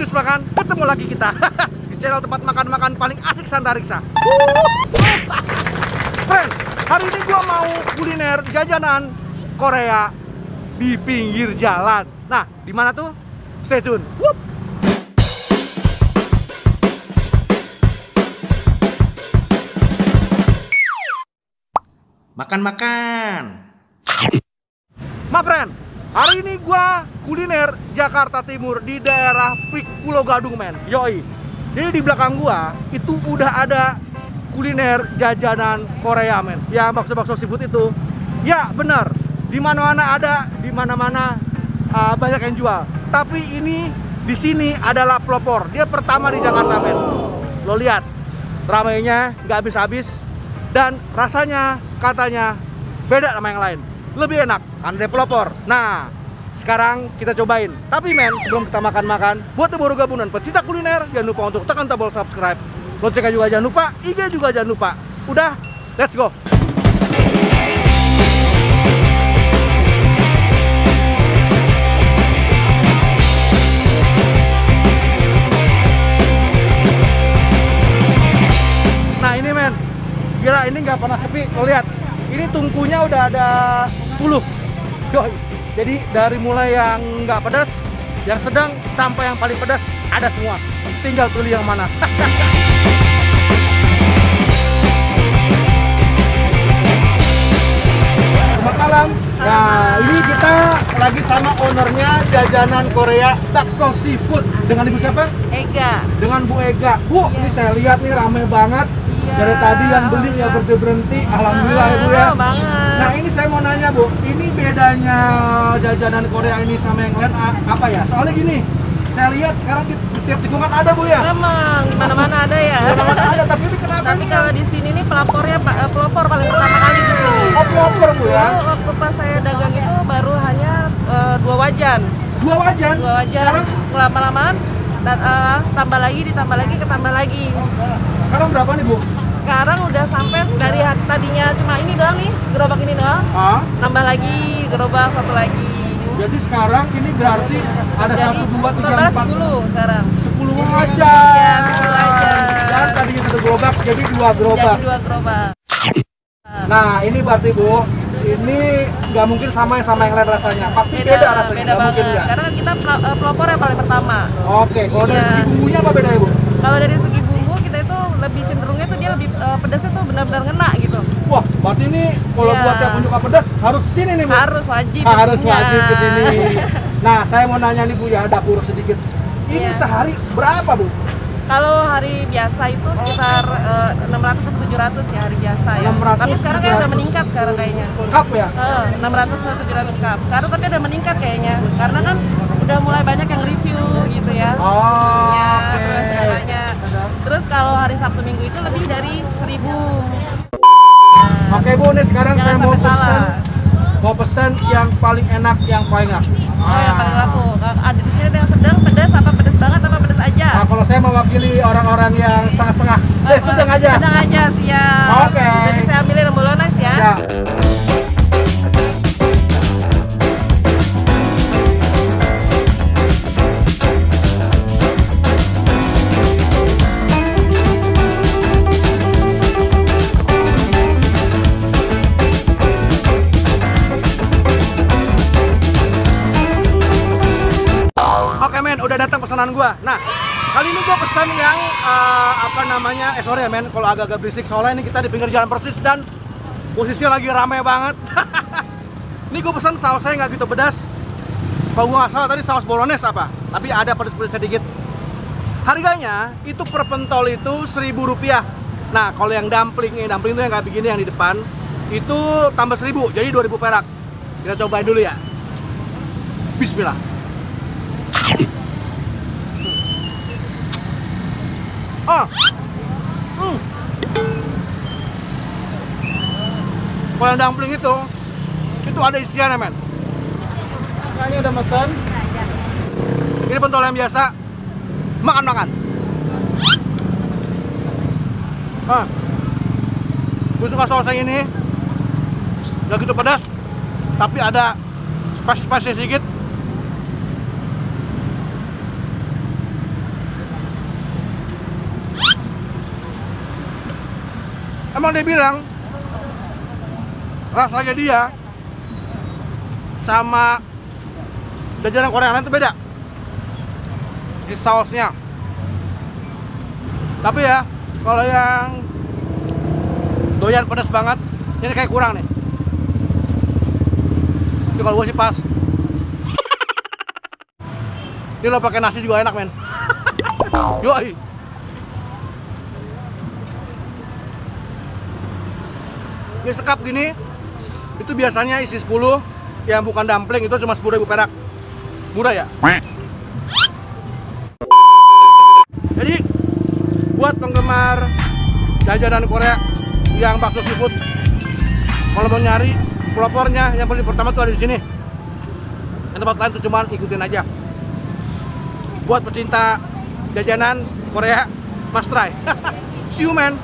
Habis makan, ketemu lagi kita di channel tempat makan-makan paling asik Santariksa. Friend, hari ini gua mau kuliner jajanan Korea di pinggir jalan. Nah, di mana tuh? Stay tune. Wup. Makan-makan. My friend, hari ini gua kuliner Jakarta Timur di daerah Pik Pulau Gadung, men. Yoi. Jadi di belakang gua itu udah ada kuliner jajanan Korea, men. Ya, bakso-bakso seafood itu. Ya, benar. Di mana-mana ada, di mana-mana banyak yang jual. Tapi ini di sini adalah pelopor. Dia pertama di Jakarta, men. Lo lihat, ramainya nggak habis-habis dan rasanya katanya beda sama yang lain. Lebih enak karena dia pelopor. Nah, sekarang kita cobain. Tapi men, sebelum kita makan-makan, buat yang baru gabung dan pecinta kuliner, jangan lupa untuk tekan tombol subscribe. Loncengnya juga jangan lupa, IG juga jangan lupa. Udah, let's go. Nah ini men, gila ini nggak pernah sepi. Lo lihat, ini tungkunya udah ada 10. Yoi. Jadi dari mulai yang nggak pedas, yang sedang, sampai yang paling pedas ada semua. Tinggal pilih yang mana. Selamat malam. Nah, ini kita lagi sama ownernya jajanan Korea bakso seafood. Dengan ibu siapa? Ega. Dengan Bu Ega. Bu, ini saya lihat nih rame banget. Dari tadi yang beli ya berhenti-berhenti. Alhamdulillah ya Bu ya. Banget. Nah ini saya mau nanya Bu, ini bedanya jajanan Korea ini sama yang lain apa ya? Soalnya gini, saya lihat sekarang di tiap tikungan ada Bu ya. Memang di mana-mana ada ya. Di mana-mana ada, tapi ini kenapa Tapi nih? kalau di sini nih pelopor paling pertama kali di sini. Oh pelopor Bu ya? Dulu waktu pas saya dagang itu baru hanya 2 wajan. 2 wajan? 2 wajan. Sekarang? Lama-lamaan tambah lagi, ketambah lagi. Sekarang berapa nih Bu? Sekarang udah sampai dari tadinya cuma ini doang nih, gerobak ini doang. Tambah lagi gerobak satu lagi. Jadi sekarang ini berarti ada Jadi, 1, 2, 3, total 4 10 sekarang. 10 wajan. Iya, 10 wajan. Dan tadinya 1 gerobak jadi 2 gerobak. Jadi 2 gerobak. Nah ini berarti Bu, ini nggak mungkin sama yang lain rasanya. Pasti beda rasanya, beda nggak mungkin banget. nggak? Karena kita pelopor yang paling pertama. Oke, kalau dari Iya. segi bumbunya apa beda ya Bu? Kalau dari segi bumbu kita itu lebih cenderungnya tuh dia lebih pedasnya tuh benar-benar ngena gitu. Wah, berarti ini kalau Iya. buat yang penyuka pedas harus kesini nih Bu? Harus wajib. Harus tentunya. wajib kesini. Nah, saya mau nanya nih Bu ya, dapur sedikit. Ini Iya. sehari berapa Bu? Kalau hari biasa itu sekitar 600 sampai 700 ya hari biasa ya. 600, Tapi sekarang kayak udah 700. meningkat sekarang kayaknya. Cup ya? 600 sampai 700 cup. Sekarang tapi udah meningkat kayaknya. Karena kan udah mulai banyak yang review gitu ya. Oh, Ya, oke. terus segalanya. Terus kalau hari Sabtu Minggu itu lebih dari 1000. Oke Bu, nih sekarang Jangan saya mau sampai pesan. salah. Mau pesan yang paling enak, yang paling laku. Oh, yang paling laku. Ada di sini ada yang sedang, pedas, apa pedas banget, apa pedas aja. Nah, kalau saya mewakili orang-orang yang setengah-setengah, saya sedang aja. Sedang aja, siap. Oke. Jadi saya ambilin yang bolognese ya. Siap. Oke men, udah datang pesanan gua. Nah, kali ini gua pesan yang sorry ya men, kalau agak-agak berisik soalnya ini kita di pinggir jalan persis dan posisinya lagi ramai banget. Ini gua pesan sausnya nggak gitu pedas. Kalau gua nggak salah tadi saus bolognese apa, tapi ada pedas-pedas sedikit. Harganya itu per pentol itu Rp1.000. Nah, kalau yang dumpling itu yang nggak begini yang di depan itu tambah 1.000, jadi 2.000 perak. Kita cobain dulu ya. Bismillah. Kalau yang dumpling itu ada isiannya men. Kayaknya udah mesen. Ini pentol yang biasa. Makan. Gue suka sausnya ini. Gak gitu pedas, tapi ada spicy sedikit. Emang dia bilang rasanya dia sama jajanan Korea lain itu beda di sausnya. Tapi ya, kalau yang doyan pedas banget, ini kayak kurang nih. Ini kalau gue sih pas. Ini lo pakai nasi juga enak, men. Yoi. Ini sekap gini, itu biasanya isi 10, yang bukan dumpling itu cuma 10.000 perak. Murah ya? Jadi, buat penggemar jajanan Korea yang bakso seafood, kalau mau nyari pelopornya, yang paling pertama tuh ada di sini. Yang tempat lain tuh cuman ikutin aja. Buat pecinta jajanan Korea, must try. See you, man.